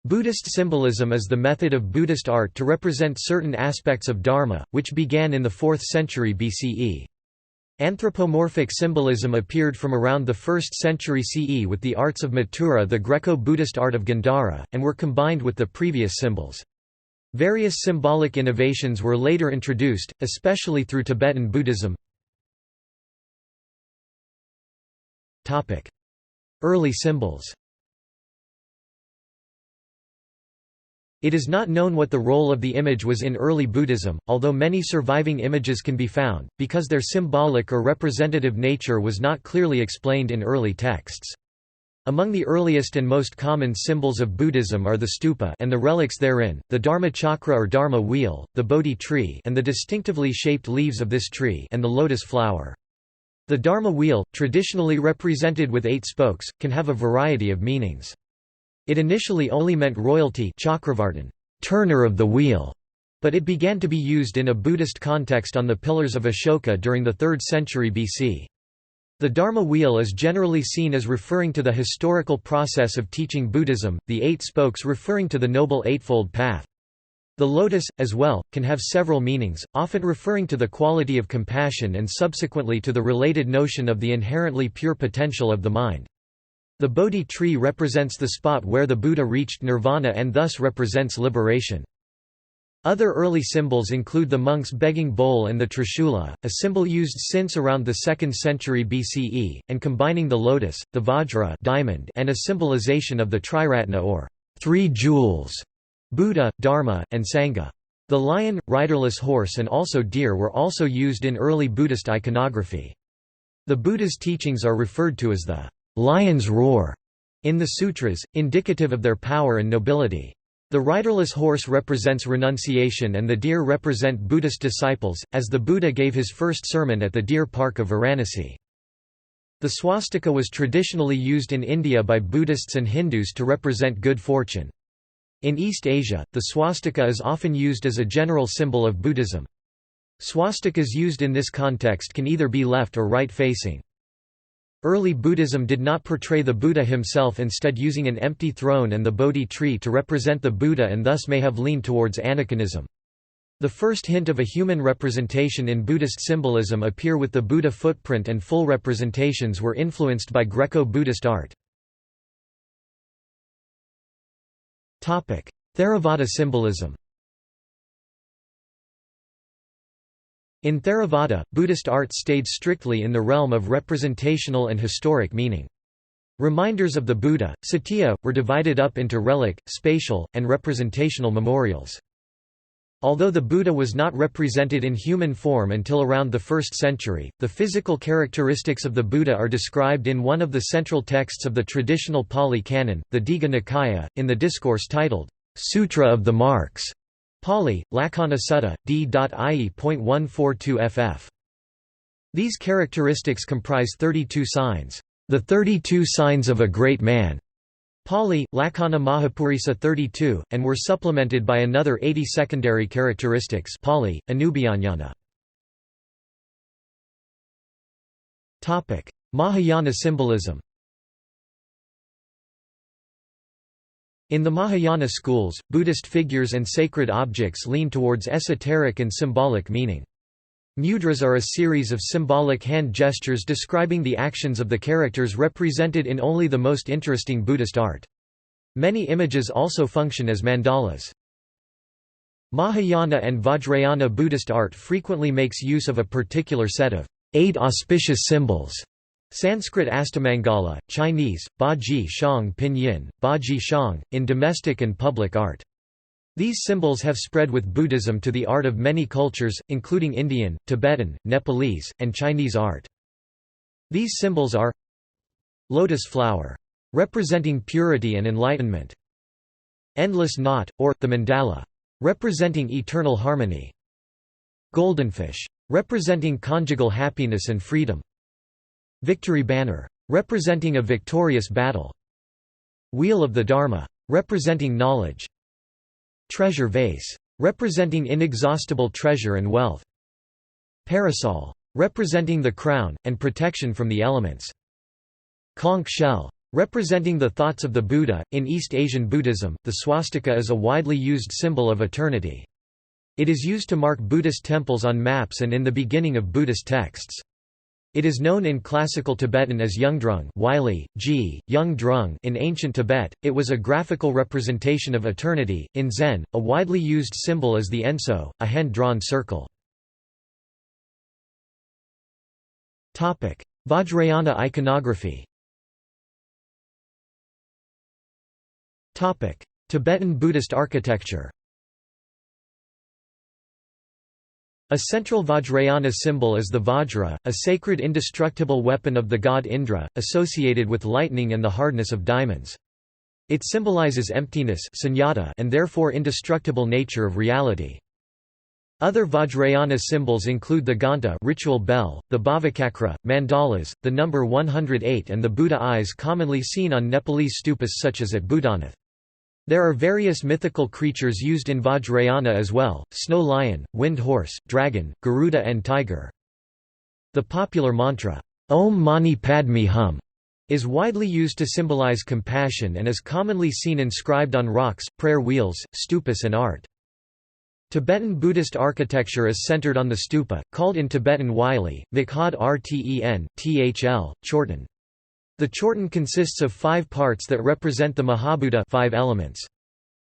Buddhist symbolism is the method of Buddhist art to represent certain aspects of Dharma, which began in the 4th century BCE. Anthropomorphic symbolism appeared from around the 1st century CE with the arts of Mathura, the Greco-Buddhist art of Gandhara, and were combined with the previous symbols. Various symbolic innovations were later introduced, especially through Tibetan Buddhism. Early symbols. It is not known what the role of the image was in early Buddhism, although many surviving images can be found, because their symbolic or representative nature was not clearly explained in early texts. Among the earliest and most common symbols of Buddhism are the stupa and the relics therein, the Dharma chakra or Dharma wheel, the Bodhi tree and the distinctively shaped leaves of this tree, and the lotus flower. The Dharma wheel, traditionally represented with 8 spokes, can have a variety of meanings. It initially only meant royalty, Chakravartin, turner of the wheel, but it began to be used in a Buddhist context on the pillars of Ashoka during the 3rd century BC. The Dharma wheel is generally seen as referring to the historical process of teaching Buddhism, the 8 spokes referring to the Noble Eightfold Path. The lotus, as well, can have several meanings, often referring to the quality of compassion and subsequently to the related notion of the inherently pure potential of the mind. The Bodhi tree represents the spot where the Buddha reached nirvana and thus represents liberation. Other early symbols include the monk's begging bowl and the trishula, a symbol used since around the 2nd century BCE, and combining the lotus, the vajra diamond, and a symbolization of the triratna or 3 jewels, Buddha, Dharma, and Sangha. The lion, riderless horse and also deer were also used in early Buddhist iconography. The Buddha's teachings are referred to as the lion's roar in the sutras, indicative of their power and nobility. The riderless horse represents renunciation and the deer represent Buddhist disciples, as the Buddha gave his first sermon at the deer park of Varanasi. The swastika was traditionally used in India by Buddhists and Hindus to represent good fortune. In East Asia, the swastika is often used as a general symbol of Buddhism. Swastikas used in this context can either be left or right-facing. Early Buddhism did not portray the Buddha himself, instead using an empty throne and the Bodhi tree to represent the Buddha, and thus may have leaned towards aniconism. The first hint of a human representation in Buddhist symbolism appear with the Buddha footprint, and full representations were influenced by Greco-Buddhist art. Theravada symbolism. In Theravada, Buddhist art stayed strictly in the realm of representational and historic meaning. Reminders of the Buddha, Satya, were divided up into relic, spatial, and representational memorials. Although the Buddha was not represented in human form until around the 1st century, the physical characteristics of the Buddha are described in one of the central texts of the traditional Pali Canon, the Digha Nikaya, in the discourse titled, Sutra of the Marks. Pali, Lakkhana Sutta, d.ie.142 ff. These characteristics comprise 32 signs, the 32 signs of a great man. Pali, Lakkhana Mahapurisa 32, and were supplemented by another 80 secondary characteristics. Pali, Anubhyanyana. Mahayana symbolism. In the Mahayana schools, Buddhist figures and sacred objects lean towards esoteric and symbolic meaning. Mudras are a series of symbolic hand gestures describing the actions of the characters represented in only the most interesting Buddhist art. Many images also function as mandalas. Mahayana and Vajrayana Buddhist art frequently makes use of a particular set of 8 auspicious symbols. Sanskrit Astamangala, Chinese, Ba Ji Shang Pinyin, Ba Ji Shang, in domestic and public art. These symbols have spread with Buddhism to the art of many cultures, including Indian, Tibetan, Nepalese, and Chinese art. These symbols are lotus flower, representing purity and enlightenment; endless knot, or the mandala, representing eternal harmony; goldenfish, representing conjugal happiness and freedom; victory banner, representing a victorious battle; wheel of the Dharma, representing knowledge; treasure vase, representing inexhaustible treasure and wealth; parasol, representing the crown, and protection from the elements; conch shell, Representing the thoughts of the Buddha, in East Asian Buddhism, the swastika is a widely used symbol of eternity. It is used to mark Buddhist temples on maps and in the beginning of Buddhist texts. It is known in classical Tibetan as Yungdrung Wylie, G. Yung Drung. In ancient Tibet, it was a graphical representation of eternity. In Zen, a widely used symbol is the enso, a hand-drawn circle. Vajrayana iconography. Tibetan Buddhist architecture. A central Vajrayana symbol is the Vajra, a sacred indestructible weapon of the god Indra, associated with lightning and the hardness of diamonds. It symbolizes emptiness and therefore indestructible nature of reality. Other Vajrayana symbols include the Ghanta ritual bell, the Bhavacakra, mandalas, the number 108 and the Buddha eyes commonly seen on Nepalese stupas such as at Bhutanath. There are various mythical creatures used in Vajrayana as well: snow lion, wind horse, dragon, Garuda and tiger. The popular mantra, Om Mani Padme Hum, is widely used to symbolize compassion and is commonly seen inscribed on rocks, prayer wheels, stupas and art. Tibetan Buddhist architecture is centered on the stupa, called in Tibetan Wylie, Vikhad Rten, Thl, Chorten. The chorten consists of 5 parts that represent the Mahabuddha 5 elements.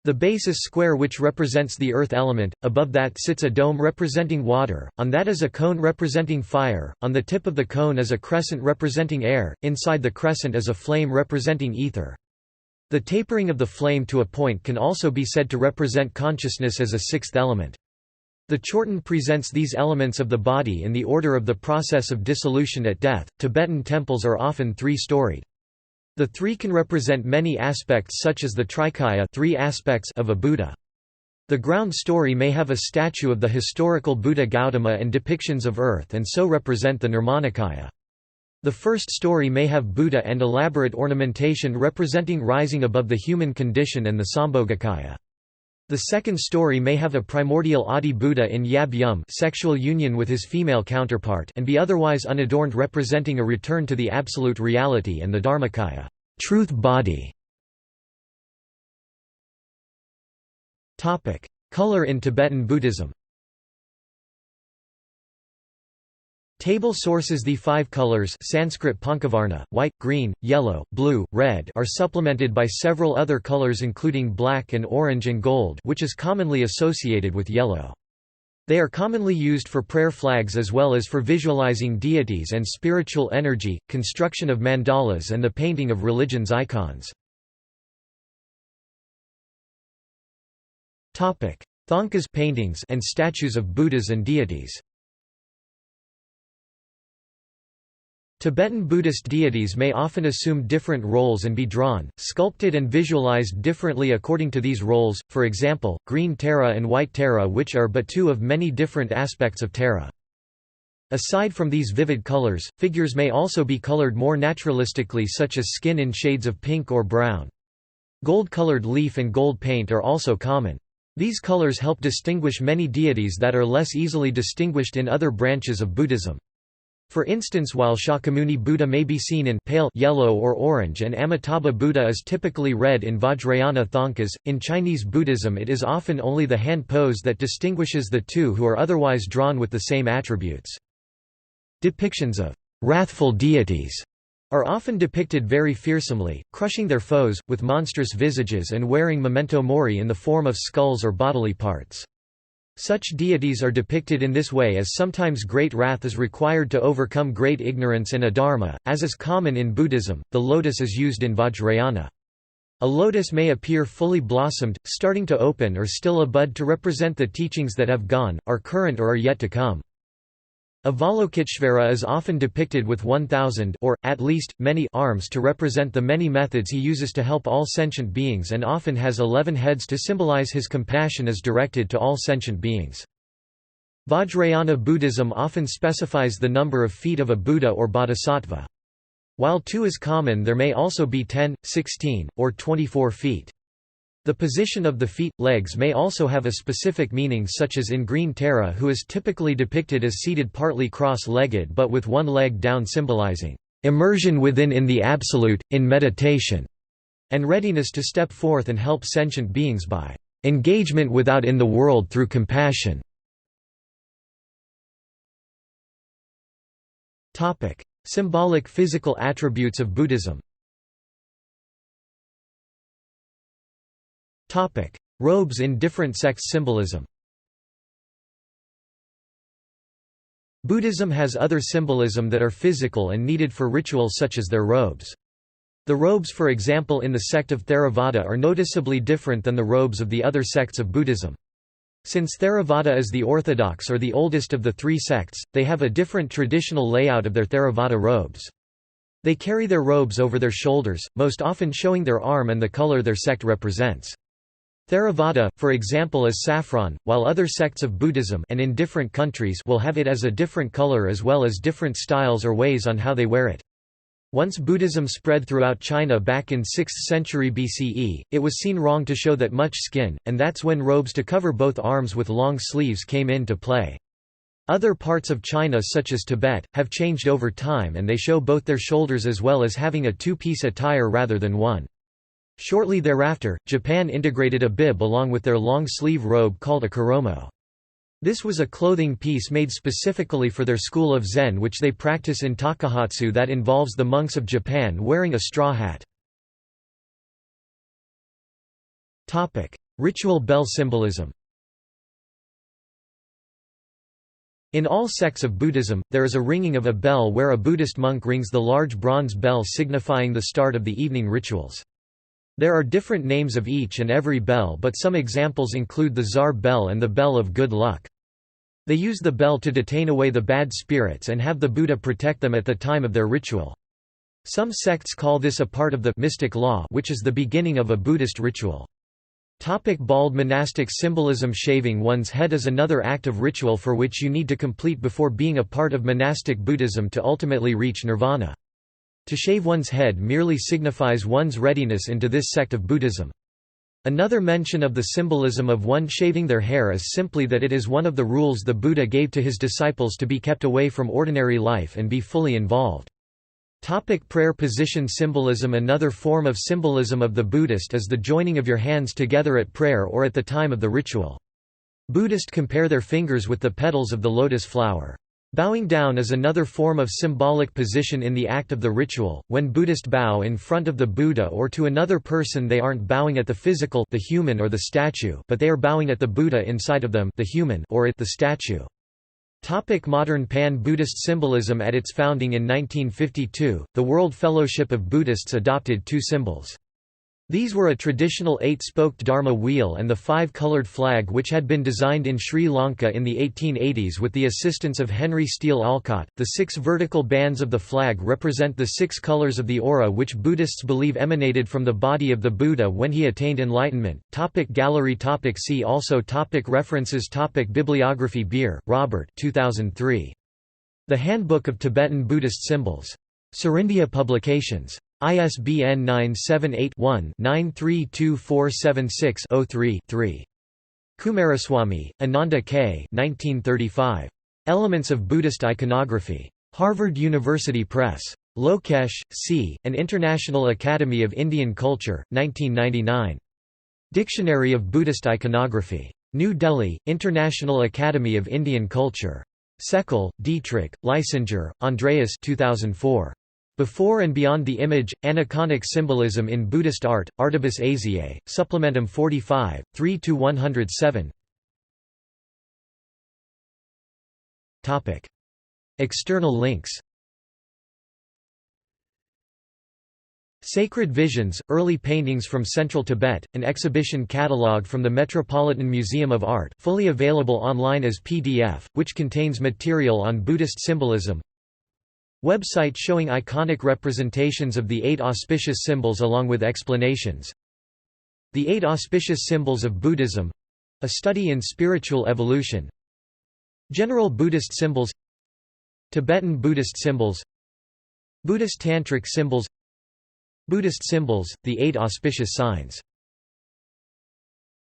The base is square, which represents the earth element, above that sits a dome representing water, on that is a cone representing fire, on the tip of the cone is a crescent representing air, inside the crescent is a flame representing ether. The tapering of the flame to a point can also be said to represent consciousness as a 6th element. The chorten presents these elements of the body in the order of the process of dissolution at death. Tibetan temples are often 3-storied. The 3 can represent many aspects such as the Trikaya 3 aspects of a Buddha. The ground story may have a statue of the historical Buddha Gautama and depictions of earth and so represent the Nirmanakaya. The first story may have Buddha and elaborate ornamentation representing rising above the human condition and the Sambhogakaya. The second story may have a primordial Adi Buddha in Yab Yum, sexual union with his female counterpart, and be otherwise unadorned, representing a return to the absolute reality, and the Dharmakaya, truth body. Topic: Color in Tibetan Buddhism. Table sources: the 5 colors Sanskrit Pankavarna, white, green, yellow, blue, red are supplemented by several other colors including black and orange and gold, which is commonly associated with yellow. They are commonly used for prayer flags as well as for visualizing deities and spiritual energy, construction of mandalas and the painting of religion's icons. Thangkas paintings and statues of Buddhas and deities. Tibetan Buddhist deities may often assume different roles and be drawn, sculpted and visualized differently according to these roles, for example, green Tara and white Tara, which are but 2 of many different aspects of Tara. Aside from these vivid colors, figures may also be colored more naturalistically, such as skin in shades of pink or brown. Gold-colored leaf and gold paint are also common. These colors help distinguish many deities that are less easily distinguished in other branches of Buddhism. For instance, while Shakyamuni Buddha may be seen in pale yellow or orange and Amitabha Buddha is typically red in Vajrayana Thangkas, in Chinese Buddhism it is often only the hand pose that distinguishes the 2 who are otherwise drawn with the same attributes. Depictions of wrathful deities are often depicted very fearsomely, crushing their foes, with monstrous visages and wearing memento mori in the form of skulls or bodily parts. Such deities are depicted in this way as sometimes great wrath is required to overcome great ignorance and adharma. As is common in Buddhism, the lotus is used in Vajrayana. A lotus may appear fully blossomed, starting to open, or still a bud to represent the teachings that have gone, are current, or are yet to come. Avalokiteshvara is often depicted with 1,000 or, at least, many arms to represent the many methods he uses to help all sentient beings, and often has 11 heads to symbolize his compassion is directed to all sentient beings. Vajrayana Buddhism often specifies the number of feet of a Buddha or Bodhisattva. While 2 is common, there may also be 10, 16, or 24 feet. The position of the feet, legs may also have a specific meaning, such as in green Tara, who is typically depicted as seated partly cross-legged but with one leg down, symbolizing immersion within in the absolute, in meditation, and readiness to step forth and help sentient beings by engagement without in the world through compassion. Symbolic physical attributes of Buddhism. Robes in different sects symbolism. Buddhism has other symbolism that are physical and needed for rituals such as their robes. The robes, for example, in the sect of Theravada are noticeably different than the robes of the other sects of Buddhism. Since Theravada is the orthodox or the oldest of the three sects, they have a different traditional layout of their Theravada robes. They carry their robes over their shoulders, most often showing their arm and the color their sect represents. Theravada, for example, is saffron, while other sects of Buddhism and in different countries will have it as a different color as well as different styles or ways on how they wear it. Once Buddhism spread throughout China back in 6th century BCE, it was seen wrong to show that much skin, and that's when robes to cover both arms with long sleeves came into play. Other parts of China such as Tibet, have changed over time and they show both their shoulders as well as having a two-piece attire rather than one. Shortly thereafter, Japan integrated a bib along with their long-sleeve robe called a koromo. This was a clothing piece made specifically for their school of Zen which they practice in Takahatsu that involves the monks of Japan wearing a straw hat. Ritual bell symbolism. In all sects of Buddhism, there is a ringing of a bell where a Buddhist monk rings the large bronze bell signifying the start of the evening rituals. There are different names of each and every bell, but some examples include the Tsar bell and the bell of good luck. They use the bell to detain away the bad spirits and have the Buddha protect them at the time of their ritual. Some sects call this a part of the mystic law, which is the beginning of a Buddhist ritual. Bald monastic symbolism. Shaving one's head is another act of ritual for which you need to complete before being a part of monastic Buddhism to ultimately reach nirvana. To shave one's head merely signifies one's readiness into this sect of Buddhism. Another mention of the symbolism of one shaving their hair is simply that it is one of the rules the Buddha gave to his disciples to be kept away from ordinary life and be fully involved. Prayer position symbolism. Another form of symbolism of the Buddhist is the joining of your hands together at prayer or at the time of the ritual. Buddhists compare their fingers with the petals of the lotus flower. Bowing down is another form of symbolic position in the act of the ritual. When Buddhists bow in front of the Buddha or to another person, they aren't bowing at the physical, the human or the statue, but they are bowing at the Buddha inside of them, the human, or at the statue. Modern Pan-Buddhist symbolism. At its founding in 1952, the World Fellowship of Buddhists adopted two symbols. These were a traditional 8-spoked Dharma wheel and the 5-colored flag which had been designed in Sri Lanka in the 1880s with the assistance of Henry Steele Alcott. The 6 vertical bands of the flag represent the 6 colors of the aura which Buddhists believe emanated from the body of the Buddha when he attained enlightenment. Gallery. See also. References. Bibliography. Beer, Robert 2003. The Handbook of Tibetan Buddhist Symbols. Sarindia Publications. ISBN 978-1-932476-03-3. Kumaraswamy, Ananda K. 1935. Elements of Buddhist Iconography. Harvard University Press. Lokesh, C., and International Academy of Indian Culture, 1999. Dictionary of Buddhist Iconography. New Delhi, International Academy of Indian Culture. Seckel, Dietrich, Leisinger, Andreas 2004. Before and Beyond the Image, Aniconic Symbolism in Buddhist Art, Artibus Asiae, Supplementum 45, 3–107. External links. Sacred Visions, Early Paintings from Central Tibet, an exhibition catalogue from the Metropolitan Museum of Art, fully available online as PDF, which contains material on Buddhist symbolism. Website showing iconic representations of the 8 auspicious symbols along with explanations. The 8 auspicious symbols of Buddhism — a study in spiritual evolution. General Buddhist symbols. Tibetan Buddhist symbols. Buddhist Tantric symbols. Buddhist symbols, the 8 auspicious signs.